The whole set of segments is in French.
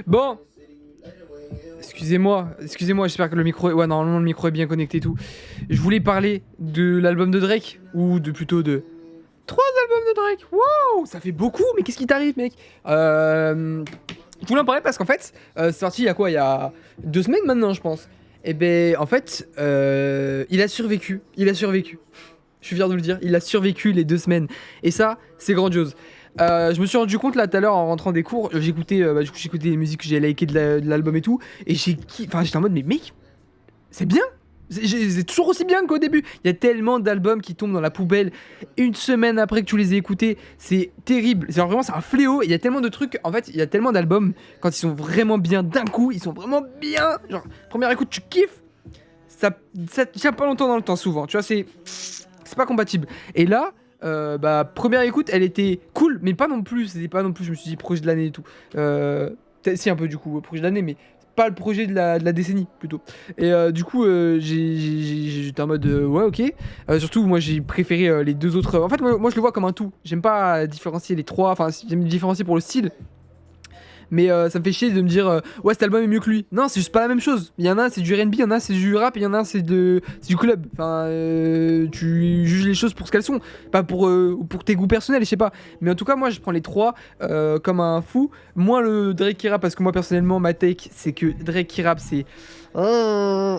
Bon, excusez-moi, j'espère que le micro... Ouais, normalement le micro est bien connecté et tout. Je voulais parler de l'album de Drake, ou de plutôt de... 3 albums de Drake, wow, ça fait beaucoup, mais qu'est-ce qui t'arrive, mec? Je voulais en parler parce qu'en fait, c'est sorti il y a quoi? Il y a 2 semaines maintenant, je pense. Et ben, en fait, il a survécu. Je suis fier de le dire, il a survécu les 2 semaines. Et ça, c'est grandiose. Je me suis rendu compte là tout à l'heure en rentrant des cours, j'écoutais les musiques que j'ai likées de l'album et tout, et j'étais en mode mais mec, c'est bien, c'est toujours aussi bien qu'au début. Il y a tellement d'albums qui tombent dans la poubelle une semaine après que tu les aies écoutés, c'est terrible. Vraiment c'est un fléau. Il y a tellement de trucs, en fait, il y a tellement d'albums quand ils sont vraiment bien d'un coup, ils sont vraiment bien. Genre première écoute tu kiffes, ça tient pas longtemps dans le temps souvent. Tu vois c'est pas compatible. Et là. Première écoute, elle était cool, mais pas non plus. C'était pas non plus, je me suis dit, projet de l'année et tout. Si, un peu du coup, projet de l'année, mais pas le projet de la décennie plutôt. Et du coup, j'étais en mode, ouais, ok. Surtout, moi, j'ai préféré les 2 autres. En fait, moi, je le vois comme un tout. J'aime pas différencier les 3. Enfin, j'aime différencier pour le style. Mais ça me fait chier de me dire ouais cet album est mieux que lui. Non, c'est juste pas la même chose. Il y en a c'est du R&B, il y en a c'est du rap, il y en a c'est du club. Enfin tu juges les choses pour ce qu'elles sont, pas pour tes goûts personnels, je sais pas. Mais en tout cas moi je prends les 3 comme un fou. Moins le Drake qui rappe parce que moi personnellement ma take c'est que Drake qui rappe c'est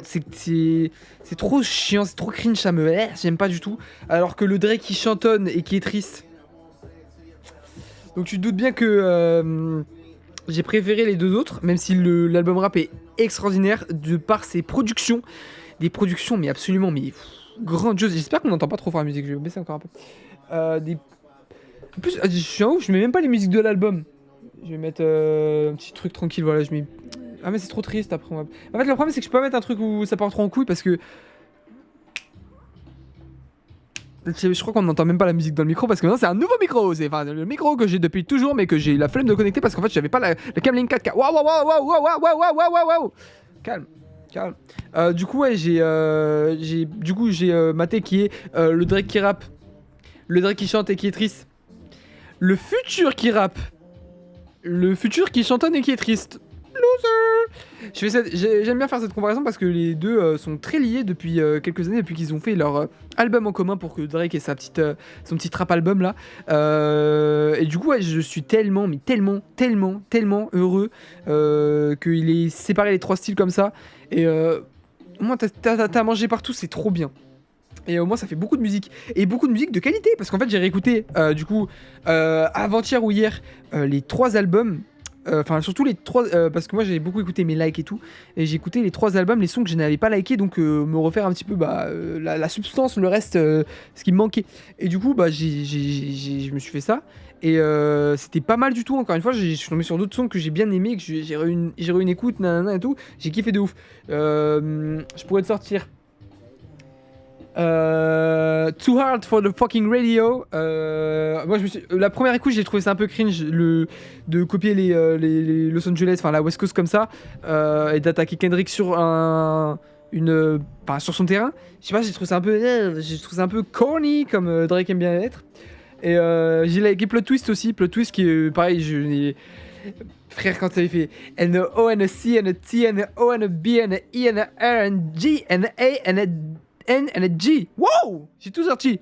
c'est trop chiant, c'est trop cringe, ça me j'aime pas du tout. Alors que le Drake qui chantonne et qui est triste. Donc tu te doutes bien que j'ai préféré les 2 autres, même si l'album rap est extraordinaire de par ses productions. Des productions, mais absolument grandioses. J'espère qu'on n'entend pas trop fort la musique, je vais baisser encore un peu. En plus, je suis un ouf, je mets même pas les musiques de l'album. Je vais mettre un petit truc tranquille, voilà. Je mets... Ah, mais c'est trop triste après. En fait, le problème, c'est que je peux pas mettre un truc où ça part trop en couille parce que. Je crois qu'on n'entend même pas la musique dans le micro parce que maintenant c'est un nouveau micro. C'est le micro que j'ai depuis toujours mais que j'ai la flemme de connecter parce qu'en fait j'avais pas le câble 4K. Waouh waouh waouh waouh waouh waouh waouh waouh waouh. Calme. Du coup ouais j'ai maté qui est le Drake qui rappe, le Drake qui chante et qui est triste, le futur qui rappe, le futur qui chantonne et qui est triste. J'aime bien faire cette comparaison parce que les 2 sont très liés depuis quelques années, depuis qu'ils ont fait leur album en commun pour que Drake ait son petit rap album là. Et du coup, ouais, je suis tellement heureux qu'il ait séparé les 3 styles comme ça. Et au moins, t'as mangé partout, c'est trop bien. Et au moins ça fait beaucoup de musique. Et beaucoup de musique de qualité. Parce qu'en fait j'ai réécouté du coup avant-hier ou hier les 3 albums. Enfin surtout les 3 parce que moi j'ai beaucoup écouté mes likes et tout. Et j'ai écouté les 3 albums, les sons que je n'avais pas likés. Donc me refaire un petit peu la substance, le reste, ce qui me manquait. Et du coup je me suis fait ça. Et c'était pas mal du tout. Encore une fois je suis tombé sur d'autres sons que j'ai bien aimé, que j'ai eu une écoute nanana et tout. J'ai kiffé de ouf. Je pourrais te sortir Too Hard for the Fucking Radio. Moi, la première écoute, j'ai trouvé ça un peu cringe de copier les Los Angeles, enfin la West Coast comme ça, et d'attaquer Kendrick sur sur son terrain. Je sais pas, j'ai trouvé ça un peu corny comme Drake aime bien être. Et j'ai liké Plot Twist aussi, Plot Twist qui est pareil, frère, quand t'avais fait N O N C N T N O N B N E N R N G N A N and G. Wow, j'ai tout sorti.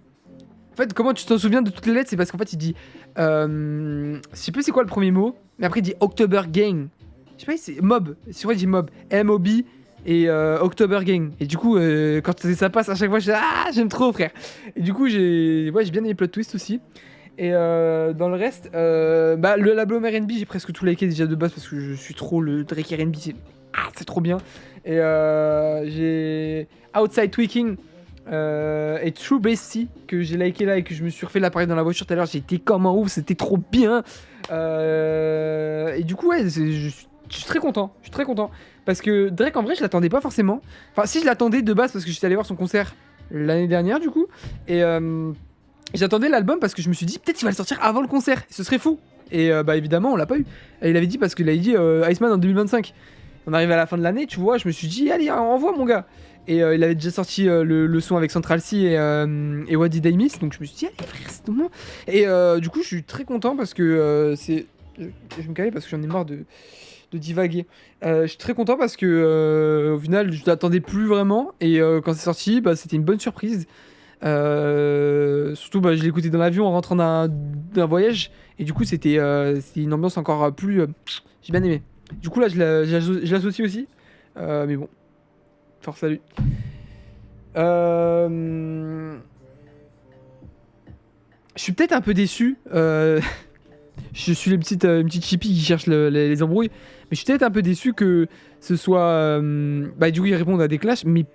En fait, comment tu t'en souviens de toutes les lettres? C'est parce qu'en fait, il dit. Je sais plus c'est quoi le premier mot, mais après, il dit October Gang. Je sais pas, c'est Mob. C'est vrai, il dit Mob. M-O-B et October Gang. Et du coup, quand ça passe à chaque fois, j'aime trop, frère. Et du coup, j'ai bien aimé Plot Twist aussi. Et dans le reste, l'album R&B, j'ai presque tout liké déjà de base parce que je suis trop le Drake R&B. C'est trop bien. Et j'ai Outside Tweaking et True Bestie que j'ai liké là et que je me suis refait l'appareil dans la voiture tout à l'heure. J'ai été comme un ouf, c'était trop bien. Et du coup, ouais, je suis très content. Je suis très content. Parce que Drake, en vrai, je l'attendais pas forcément. Enfin, si je l'attendais de base parce que j'étais allé voir son concert l'année dernière, du coup. Et j'attendais l'album parce que je me suis dit, peut-être qu'il va le sortir avant le concert. Ce serait fou. Et évidemment, on l'a pas eu. Et il avait dit parce qu'il avait dit Iceman en 2025. On arrive à la fin de l'année, tu vois, je me suis dit, allez, envoie mon gars. Et il avait déjà sorti le son avec Central C et What Did I Miss. Donc je me suis dit, allez frère, c'est tout bon. Et du coup, je suis très content parce que c'est. Je vais me caler parce que j'en ai marre de divaguer. Je suis très content parce que au final, je l'attendais plus vraiment. Et quand c'est sorti, bah, c'était une bonne surprise. Surtout, bah, je l'ai écouté dans l'avion en rentrant d'un voyage. Et du coup, c'était une ambiance encore plus. J'ai bien aimé. Du coup, là, je l'associe aussi. Mais bon, force à lui. Je suis peut-être un peu déçu. Je suis une petite chippie qui cherche les embrouilles. Mais je suis peut-être un peu déçu que ce soit. Bah, du coup, ils répondent à des clashs. Mais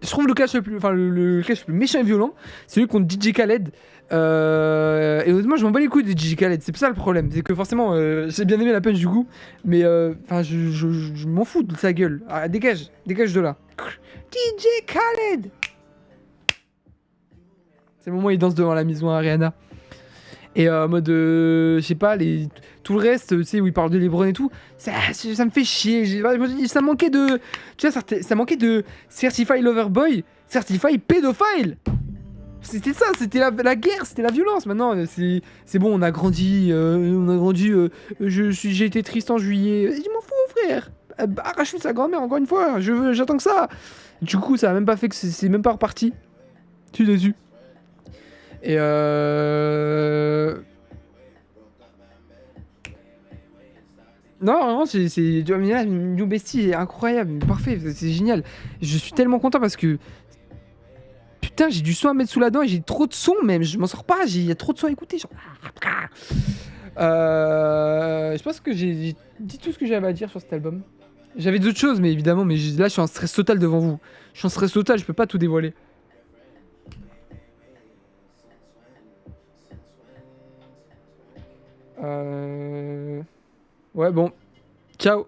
je trouve le clash le plus, enfin, le clash le plus méchant et violent, c'est celui contre DJ Khaled. Et honnêtement, je m'en bats les couilles de DJ Khaled. C'est ça le problème. C'est que forcément, j'ai bien aimé la punch du coup. Mais enfin, je m'en fous de sa gueule. Ah, dégage, dégage de là. DJ Khaled! C'est le moment où il danse devant la maison à Ariana. Et en mode, je sais pas, tout le reste, tu sais, où il parle de LeBron et tout, ça me fait chier. Ça manquait de. Tu vois, ça manquait de Certified Lover Boy, Certified Pédophile. C'était ça, c'était la guerre, c'était la violence. Maintenant, c'est bon, on a grandi, j'ai été triste en juillet. Je m'en fous, frère. Arrache sa grand-mère, encore une fois, j'attends que ça. Du coup, ça a même pas fait que c'est même pas reparti. Je suis déçu. Et non, vraiment, tu vois, mais là, New Bestie est incroyable, parfait, c'est génial. Je suis tellement content parce que putain, j'ai du son à mettre sous la dent et j'ai trop de sons même, je m'en sors pas, il y a trop de sons à écouter. Genre... Je pense que j'ai dit tout ce que j'avais à dire sur cet album. J'avais d'autres choses, mais évidemment, mais là, je suis en stress total devant vous. Je suis en stress total, je peux pas tout dévoiler. Ouais, bon. Ciao.